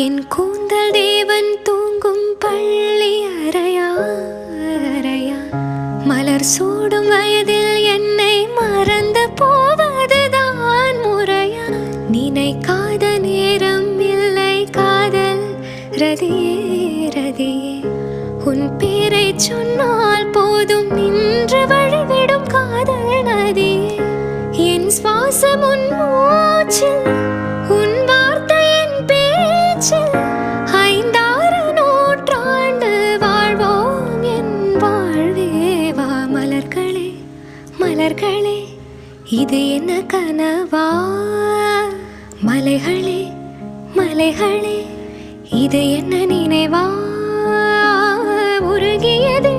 என் கூந்தல் தேவன் தூங்கும் பள்ளி அறையா அறையா மலர் சூடும் வயதில் என்னை மறந்து போவதுதான் முறையா நினைக்காத நேரம் இல்லை காதல் ரதியே ரதியே உன் பேரை சொன்னால் போதும் நின்று வழிவிடும் காதல் நதியே என் சுவாசம் உன் மூச்சில் உன் வார்த்தையின் பேச்சில் 5-6 நூற்றாண்டு வாழ்வோம் என் வாழ்வேவா மலர்களே மலர்களே இது என்ன கனவா மலைகளே மலைகளே இது என்ன நினைவா உருகியது